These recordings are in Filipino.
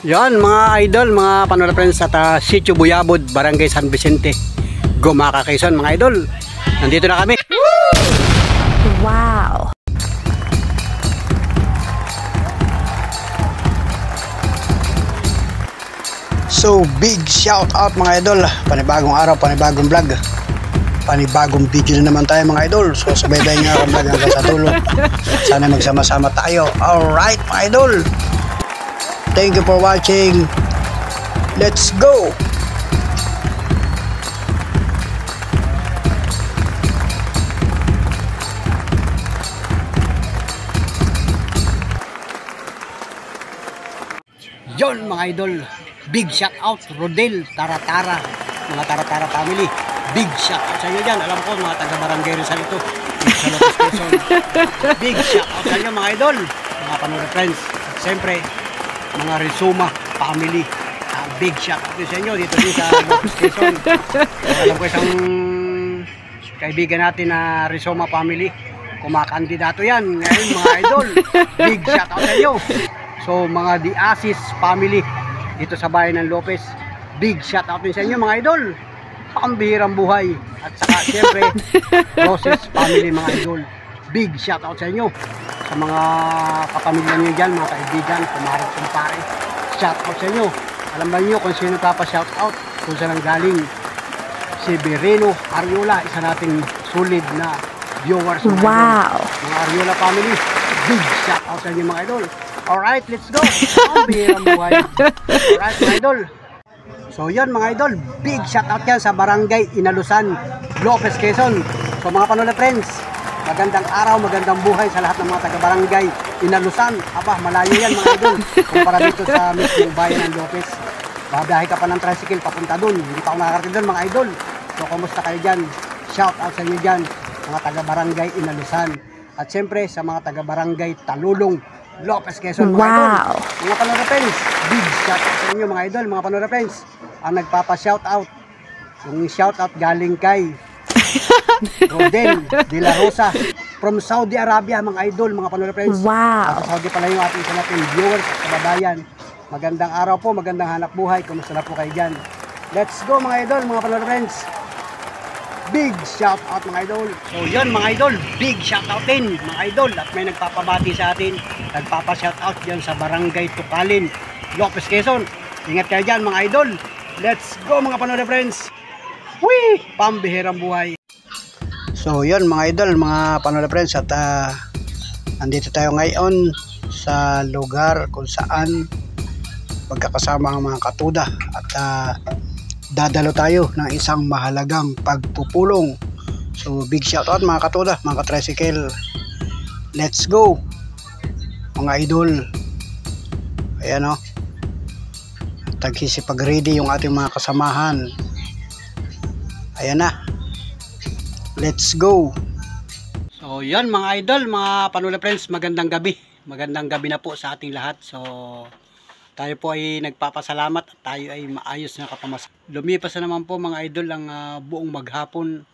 Yan mga idol, mga panonood friends sa Sitio Buyabod, Barangay San Vicente, Gumaca, Quezon mga idol. Nandito na kami. Wow. So big shout out mga idol. Panibagong araw, panibagong vlog. Panibagong video na naman tayo mga idol. So sabay-bay nga akong vlog hanggang sa tulog. Sana magsama-sama tayo. Alright mga idol. Thank you for watching. Let's go. Yon mga idol, big shout out Rodel Taratara, mga Taratara family. Big shout out sa inyo dyan. Alam ko mga taga-barangay Rizal ito, sa Lopez Quezon. Big shout out sa inyo mga idol, mga panonood friends. At siyempre mga Rizoma family, big shout out sa inyo dito din sa Lopez Quezon. Alam ko isang kaibigan natin na Rizoma family, kumakandidato yan ngayon mga idol. Big shout out sa inyo. So mga Diasis family dito sa bayan ng Lopez, big shout out din sa inyo mga idol. Pambihirang buhay. At saka siyempre Roses family mga idol, big shout out sa inyo. Sa mga kapamilya nyo dyan, mga kaibigan, kumarin, kumpare, shout out sa inyo. Alam ba nyo kung sino papa shout out, kung saan ang galing? Si Bereno Ariola, isa nating solid na viewers mga wow idol. Mga Ariola family, big shout out sa inyo mga idol. Alright, let's go. Pambihirang buhay. Alright mga idol. So yun mga idol, big shout out yan sa Barangay Inalusan, Lopez, Quezon. So mga panonood friends, magandang araw, magandang buhay sa lahat ng mga taga-barangay Inalusan. Aba, malayo yan mga idol, kumpara dito sa mismong bayan ng Lopez. Babiyahe ka pa ng tricycle papunta dun, hindi pa ako nakakarating dun mga idol. So kumusta kayo dyan? Shout out sa inyo dyan, mga taga-barangay Inalusan. At siyempre sa mga taga-barangay Talulong, Lopez, Quezon mga wow idol. Mga panonood friends, big shout out sa inyo mga idol, mga panonood friends. Ang nagpapa-shout out, yung shout out galing kay Rodel De La Rosa from Saudi Arabia mga idol, mga panonood friends. wow Sa Saudi pala yung ating isa natin viewers at kababayan. Magandang araw po, magandang hanap buhay. Kumusta na po kayo dyan? Let's go mga idol, mga panonood friends. Big shout out mga idol. So yun mga idol, big shout out din mga idol. At may nagpapabati sa atin, nagpapa-shout out dyan sa Barangay Tukalin, Lopez, Quezon. Ingat kayo dyan mga idol. Let's go mga panonood friends. Whee! Pambihirang buhay. So yun mga idol, mga panonood friends. At andito tayo ngayon sa lugar kung saan magkakasama ang mga katuda. At dadalo tayo ng isang mahalagang pagpupulong. So big shout out mga katuda, mga katricycle. Let's go mga idol. Ayan o, taghisipag ready yung ating mga kasamahan. Ayan na, let's go. So yan mga idol, mga panonood friends, magandang gabi. Magandang gabi na po sa ating lahat. So tayo po ay nagpapasalamat at tayo ay maayos na kapamas. Lumipas na naman po mga idol ang buong maghapon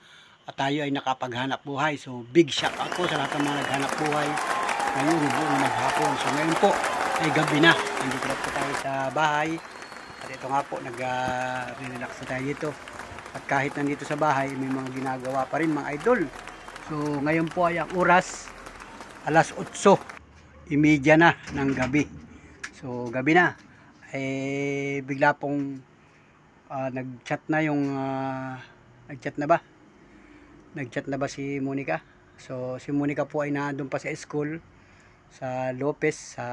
at tayo ay nakapaghanap buhay. So big shout out po sa lahat ng mga naghanap buhay ngayon buong maghapon. So ngayon po ay gabi na. Nandito na po tayo sa bahay. At ito nga po, nag-relax na tayo dito. At kahit nandito sa bahay, may mga ginagawa pa rin mga idol. So ngayon po ay ang oras, alas 8:30 na ng gabi. So gabi na, bigla pong nag-chat na yung nag-chat na ba si Monica? So si Monica po ay nandun pa sa school sa Lopez, sa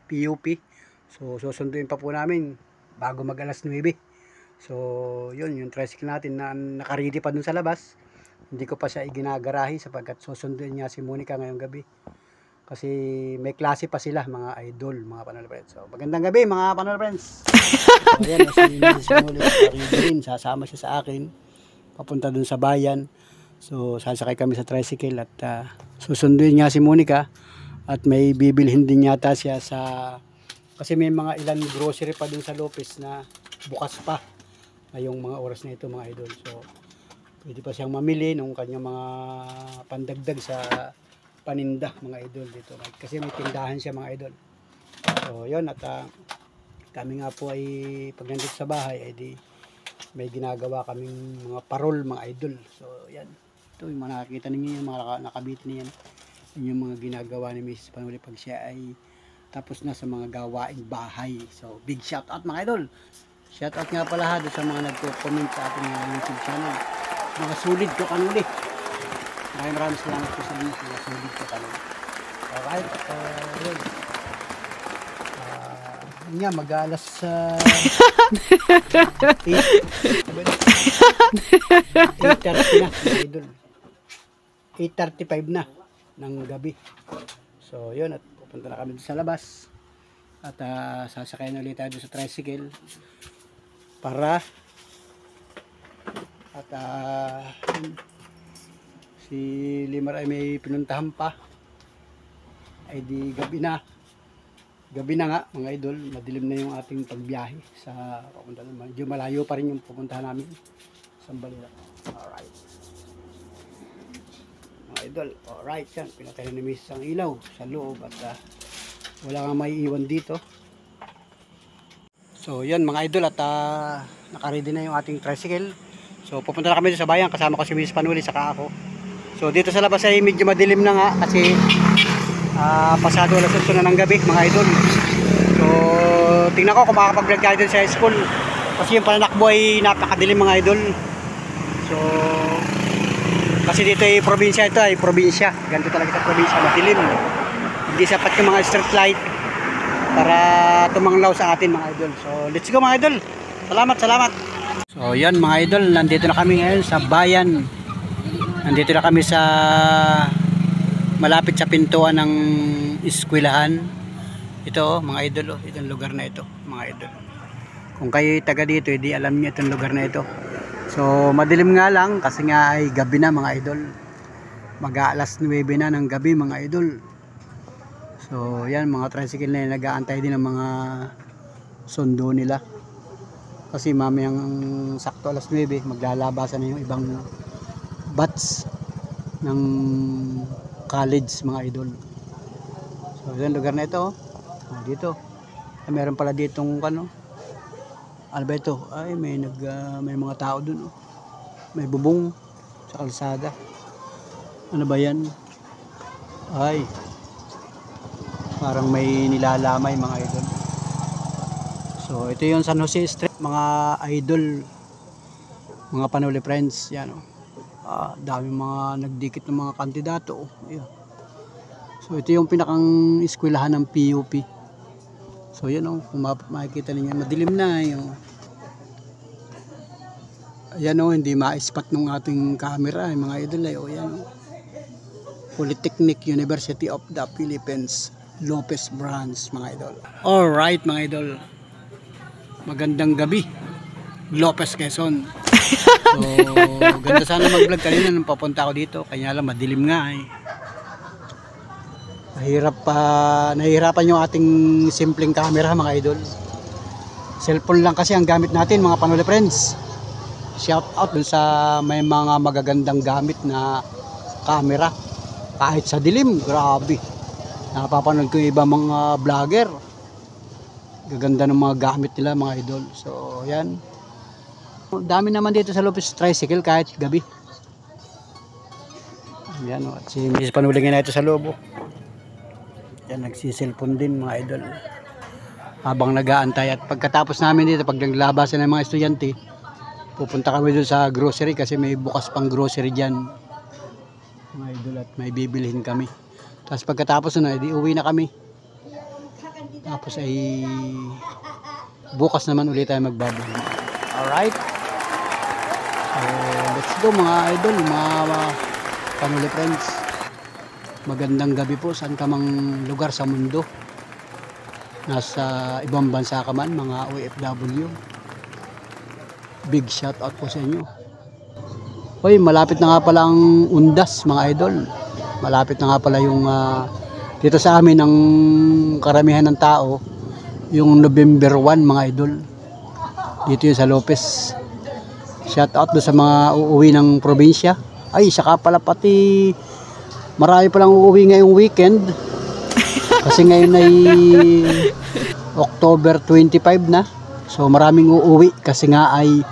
PUP. So susunduin pa po namin bago mag alas 9. So yun, yung tricycle natin na nakaredy pa dun sa labas, hindi ko pa siya iginagarahe sapagkat susunduin niya si Monica ngayong gabi. Kasi may klase pa sila mga idol, mga panonood friends. So magandang gabi mga panonood friends. So ayan, si Monica sasama siya sa akin papunta dun sa bayan. So sasakay kami sa tricycle at susunduin niya si Monica. At may bibilhin din yata siya sa, kasi may mga ilan grocery pa dun sa Lopez na bukas pa ngayong mga oras na ito mga idol. So pwede pa siyang mamili ng kanyang mga pandagdag sa paninda mga idol dito. Kasi may tindahan siya mga idol. So yun, at kami nga po ay pag nandito sa bahay ay di may ginagawa kaming mga parol mga idol. So yan, ito yung mga nakikita ninyo, yung mga nakabit niyan, yun yung mga ginagawa ni Mrs. Panuli pag siya ay tapos na sa mga gawaing bahay. So big shout out mga idol, shout out nga pala doon sa mga nagko-comment sa ating YouTube channel, mga sulit ko kanuli. Maraming salamat po sa inyo, mga sulit ko kanuli. Alright, yun nga, mag-alas 8:30 na, idol. 8:35 na ng gabi. So yun, at pupunta na kami sa labas at sasakayan ulit tayo sa tricycle para at si Limar ay may pinuntahan pa, ay di gabi na nga mga idol, madilim na yung ating pagbiyahe sa papunta naman. Medyo malayo pa rin yung pupuntahan namin sa Balila. Alright mga idol, alright yan, pinatay na miss ang ilaw sa loob at wala kang maiiwan dito. So yan mga idol, at nakaready na yung ating tricycle. So pupunta na kami sa bayan, kasama ko si Mrs. Panuli saka ako. So dito sa labas ay medyo madilim na nga kasi pasado alas 8 na ng gabi mga idol. So tingnan ko kung makakapag-vlog tayo dun sa school kasi yung pananakbo ay napakadilim mga idol. So kasi dito ay probinsya, ito ay probinsya, ganito talaga sa probinsya, madilim, hindi sapat yung mga street light para tumanglaw sa atin mga idol. So let's go mga idol, salamat. So yan mga idol, nandito na kami ngayon sa bayan. Nandito na kami sa malapit sa pintuan ng eskwelahan. Ito mga idol, itong lugar na ito mga idol. Kung kayo taga dito, hindi alam niyo itong lugar na ito. So madilim nga lang kasi nga ay gabi na mga idol. Mag-aalas 9 na ng gabi mga idol. So yan, mga tricycle na yun, nag-aantay din ng mga sundo nila. Kasi mamayang sakto alas 9, maglalabasan na yung ibang batch ng college mga idol. So yan lugar na ito. Dito ay meron pala ditong ano ba ito, ay may mga tao dun, may bubong sa kalsada. Ano ba yan? Ay parang may nilalamay mga idol. So ito yung San Jose Street mga idol, mga Panuli friends. Yan dami mga nagdikit ng mga kandidato. Yeah. So ito yung pinakang eskwelahan ng PUP. So yan kung makikita niyo, madilim na yung ayan hindi ma-spot ng ating camera mga idol yan Polytechnic University of the Philippines, Lopez Branch mga idol. Alright mga idol, magandang gabi Lopez, Quezon. So ganda sana mag-vlog kanina nung papunta ako dito, kanya lang madilim nga nahihirapan yung ating simpleng camera mga idol. Cellphone lang kasi ang gamit natin mga Panuli friends. Shout out dun sa may mga magagandang gamit na camera kahit sa dilim, grabe. Napapanood ko yung iba mga vlogger, gaganda ng mga gamit nila mga idol. So yan, dami naman dito sa Lopez tricycle kahit gabi. Yan at si Mrs. Panuli na ito sa loob. Yan, nagsiselfon din mga idol habang nag-aantay. At pagkatapos namin dito, pag naglabasan ng mga estudyante, pupunta kami doon sa grocery kasi may bukas pang grocery dyan mga idol, at may bibilhin kami. Tapos pagkatapos na, edi uwi na kami. Tapos ay bukas naman ulit tayo magbablog. Alright, so let's go mga idol, mga Panuli friends. Magandang gabi po saan ka mang lugar sa mundo, nasa ibang bansa ka man, mga OFW, big shout out po sa inyo. Hoy, malapit na nga pala ang Undas mga idol, malapit na nga pala yung dito sa amin ang karamihan ng tao yung November 1 mga idol, dito yung sa Lopez. Shout out do sa mga uuwi ng probinsya. Ay saka pala pati marami palang uuwi ngayong weekend kasi ngayon ay October 25 na. So maraming uuwi kasi nga ay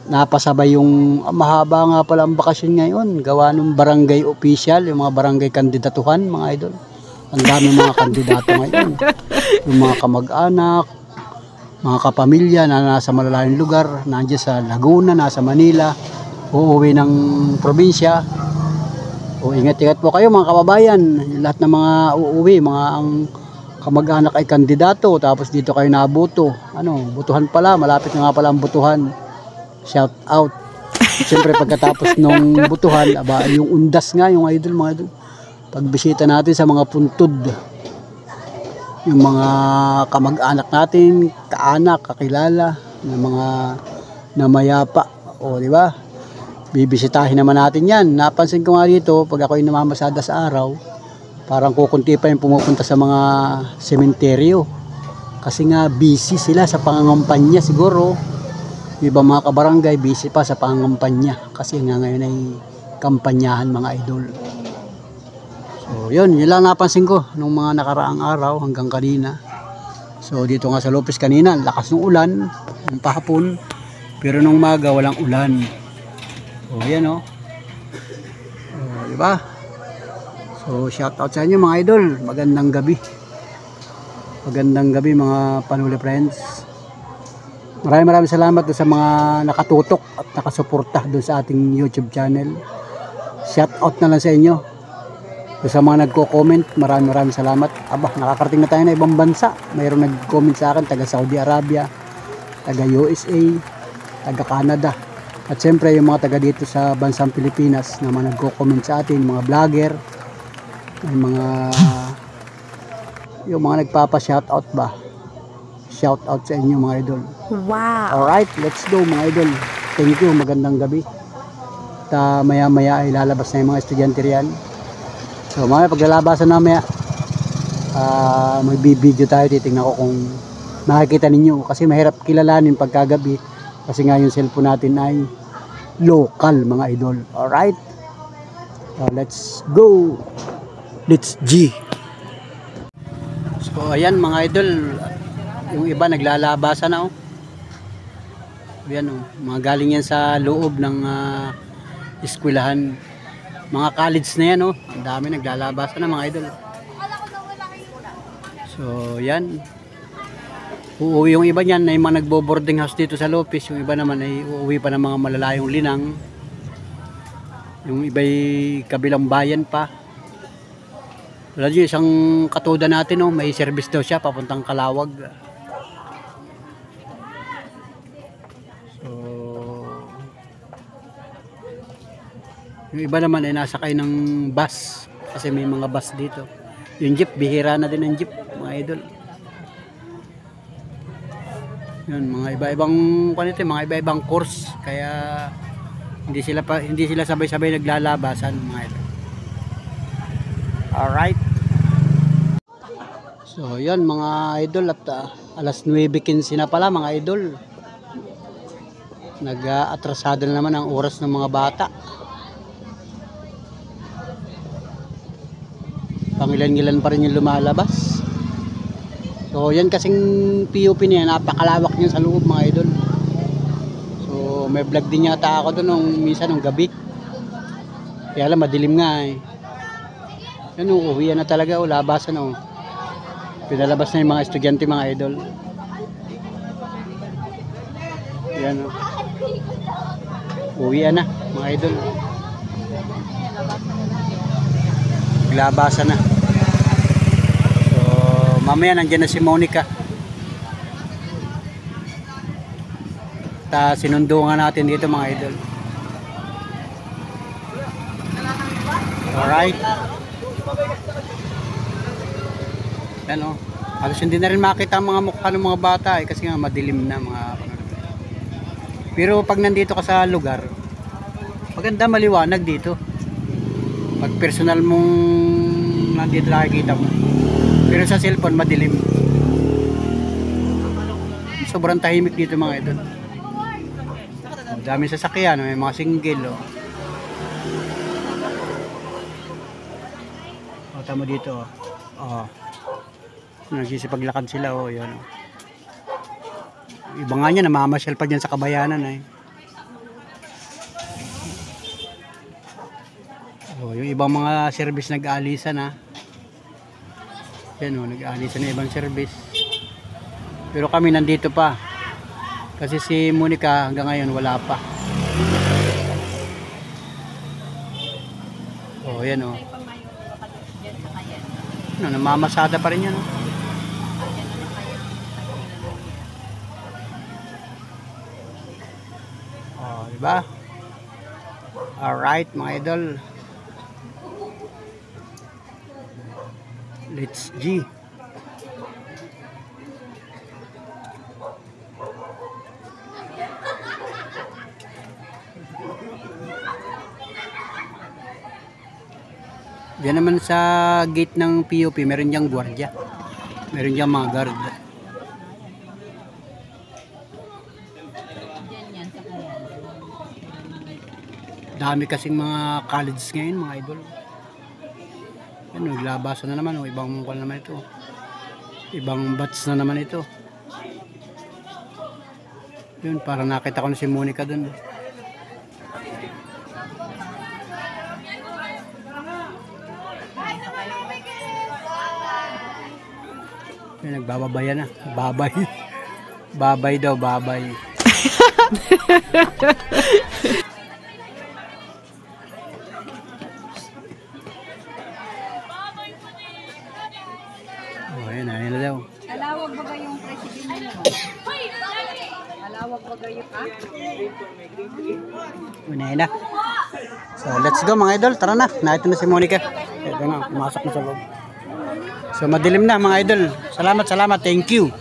napasabay yung mahaba nga pala ang bakasyon ngayon. Gawa ng barangay official, yung mga barangay kandidatuhan mga idol. Ang dami mga kandidato ngayon. Yung mga kamag-anak, mga kapamilya na nasa malalayong lugar, nandiyan sa Laguna, nasa Manila, uuwi ng probinsya. O ingat-ingat po kayo mga kababayan. Lahat ng mga uuwi, mga ang kamag-anak ay kandidato, tapos dito kayo nabuto. Butuhan pala, malapit na nga pala ang butuhan. Shout out. Siyempre pagkatapos nung butuhan, yung undas nga, yung idol, mga idol. Pagbisita natin sa mga puntod, yung mga kamag-anak natin, kaanak, kakilala, na mga namayapa, o di ba? Bibisitahin naman natin yan. Napansin ko nga dito, pag ako'y namamasada sa araw, parang kukunti pa yung pumupunta sa mga sementeryo. Kasi nga busy sila sa pangangampanya siguro. Iba mga kabarangay busy pa sa pangangampanya. Kasi nga ngayon ay kampanyahan mga idol. So yun lang napansin ko nung mga nakaraang araw hanggang kanina. So dito nga sa Lopez kanina, lakas ng ulan, ng pahapon. Pero nung umaga walang ulan. So yan o. Diba? So shout out sa inyo mga idol. Magandang gabi. Magandang gabi mga Panuli friends. Maraming salamat sa mga nakatutok at nakasuporta doon sa ating YouTube channel. Shout out na lang sa inyo. Sa mga nagko-comment, maraming salamat. Nakakarating na tayo na ibang bansa. Mayroong nag-comment sa akin, taga Saudi Arabia, taga USA, taga Canada. At siyempre yung mga taga dito sa bansang Pilipinas na mga nagko-comment sa atin, mga vlogger, yung mga nagpapa-shoutout ba. Shoutout sa inyo mga idol. Wow! Alright, let's go mga idol. Thank you, magandang gabi. At maya-maya ay lalabas na yung mga estudyante riyan. So mamaya paglalabasan na maya, magbibideo tayo, titingnan ko kung makikita ninyo. Kasi mahirap kilalanin pagkagabi. Kasi nga yung cellphone natin ay local mga idol. Alright, let's go. Let's G. So ayan mga idol, yung iba naglalabasan na Ayan mga galing yan sa loob ng eskwelahan. Mga college na yan ang dami naglalabasan na mga idol. So yan. Uuwi yung iba niyan ay mga nagbo-boarding house dito sa Lopez. Yung iba naman ay uuwi pa ng mga malalayong linang. Yung iba ay kabilang bayan pa. Wala dyan isang katuda natin may service daw siya papuntang Calawag. So yung iba naman ay nasakay ng bus kasi may mga bus dito. Yung jeep, bihira na din ang jeep mga idol. Yun, mga iba-ibang mga iba-ibang course kaya hindi sila sabay-sabay naglalabasan mga idol. Alright. So yan mga idol at alas 9:15 na pala mga idol. Nag-atrasado na naman ang oras ng mga bata. Pangilan-ngilan pa rin yung lumalabas. So yan kasing PUP niya, napakalawak niya sa loob mga idol. So may vlog din yata ako doon minsan ng gabi. Kaya lang madilim nga Yan uwi na talaga labasan Pinalabas na yung mga estudyante mga idol. Yan uwi na mga idol. Labasan na. So mamaya nandiyan na si Monica. Sinundo nga natin dito mga idol. Alright. Yan halos hindi na rin makita ang mga mukha ng mga bata kasi nga madilim na mga pero pag nandito ka sa lugar maganda maliwanag dito. Pag personal mong nandito nakikita mo. Pero sa cellphone madilim. Sobrang tahimik dito mga idol. Dami sasakyan, may mga single tama dito Nagsisipaglakad sila, oh, yan, oh. Iba nga niya, namamasyal pa dyan sa Kabayanan, eh. Oh, yung ibang mga service nag-aalisan, ha. Yan, oh, nag-aalisan na ibang service. Pero kami nandito pa. Kasi si Monica hanggang ngayon wala pa. Oh, yan, oh. No, namamasada pa rin yan, oh. Oh, diba? Alright, mga idol. Let's G. Diyan naman sa gate ng POP, meron diyang gwardiya. Meron diyang mga guard. Dami kasing mga college ngayon, mga idol. Ano, naglabasan na naman, oh. Ibang mukha naman ito. Ibang batch na naman ito. Yun, para nakita ko na si Monica dun. Yun, nagbababayan na. Babay. Babay daw, babay. Oh, ayun na daw. Alawag ba yung presidente mo? Alawag ba yung Unay na. So, let's go mga idol. Tara na. Nakita na si Monica. Ito na, pumasok na sa loob. So, madilim na mga idol. Salamat, salamat. Thank you.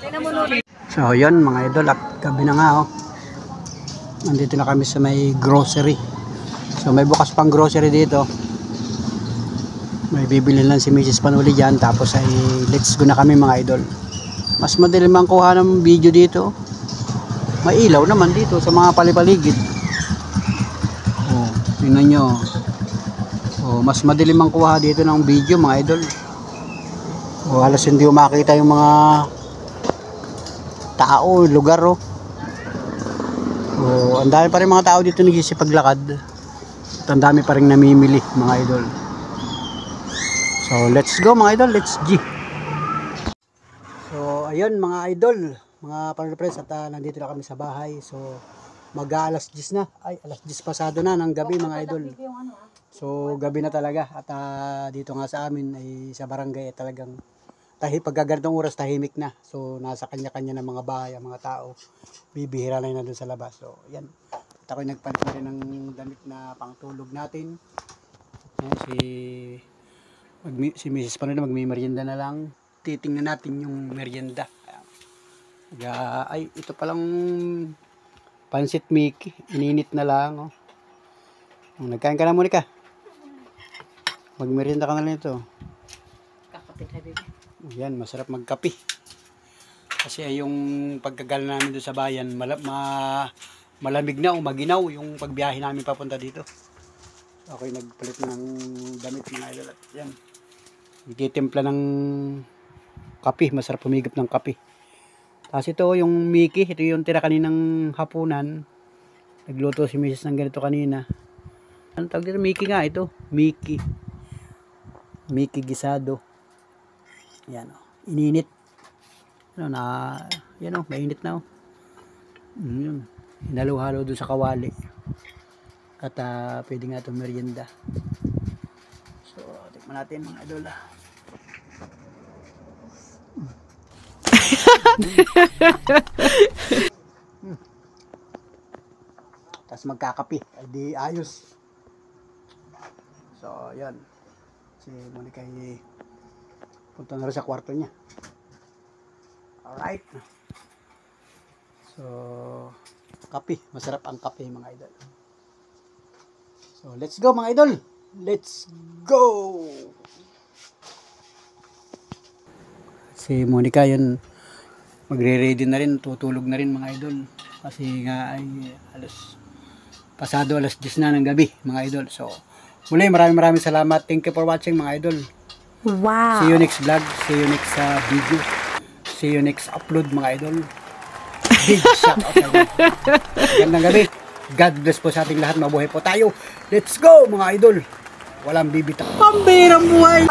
So, yun mga idol. At gabi na nga, oh. Nandito na kami sa may grocery. So, may bukas pang grocery dito. May bibili lang si Mrs. Panuli dyan. Tapos ay let's go na kami mga idol. Mas madilim ang kuha ng video dito. May ilaw naman dito sa mga palipaligid. Oh, tingnan nyo. Oh, mas madilim ang kuha dito ng video mga idol. Oh, halos hindi ko makita yung mga tao, lugar, oh. Oh, ang dami pa rin mga tao dito nagsisipaglakad. At ang dami pa rin namimili mga idol. So, let's go mga idol, let's G. So, ayun mga idol, mga panrepres, at nandito na kami sa bahay. So, mag-aalas 10 na. Ay, alas 10 pasado na ng gabi mga idol. So, gabi na talaga. At dito nga sa amin ay sa barangay talagang pagka ganitong oras tahimik na. So, nasa kanya-kanya ng mga bahay, ang mga tao. Bibihira na yun na doon sa labas. So, yan. At ako'y nagpalit na rin ng damit na pangtulog natin. Yan, si Mrs. Panuli magmimerienda na lang. Titingnan natin yung merienda. Ay, ito palang pansit Mickey. Ininit na lang. Oh. Nagkain ka na muna ka. Magmerienda ka na lang ito. kakapit na bebe? Yan, masarap magkape. Kasi ay yung pagkagala namin doon sa bayan, malamig na o maginaw yung pagbiyahe namin papunta dito. Ako'y nagpalit ng damit mga idol. Yan. Nagtitimpla ng kape, masarap pumigap ng kape. Tapos ito yung Mickey, ito yung tira kaninang hapunan. Nagluto si Mrs. ng ganito kanina. Ano tawag dito? Mickey nga ito. Mickey gisado. Yan o. Ininit. Ano na, yan o, mainit na o. Yun. Hinalo-halo doon sa kawali. At pwede nga itong merienda. So, tikman natin mga idol. Tapos magkakape. Ay di ayos. So, yan. Si Monica ay punta na rin sa kwarto niya. Alright. So, kape. Masarap ang kape mga idol. So, let's go mga idol. Let's go! Si Monica yun, magre-ready na rin, tutulog na rin mga idol. Kasi nga ay pasado alas 10 na ng gabi mga idol. So, muli maraming salamat. Thank you for watching mga idol. Wow! See you next vlog. See you next video. See you next upload mga idol. Big shout out sa inyo. Magandang gabi. God bless po sa ating lahat. Mabuhay po tayo. Let's go mga idol. Walang bibitaw. Pambirang buhay.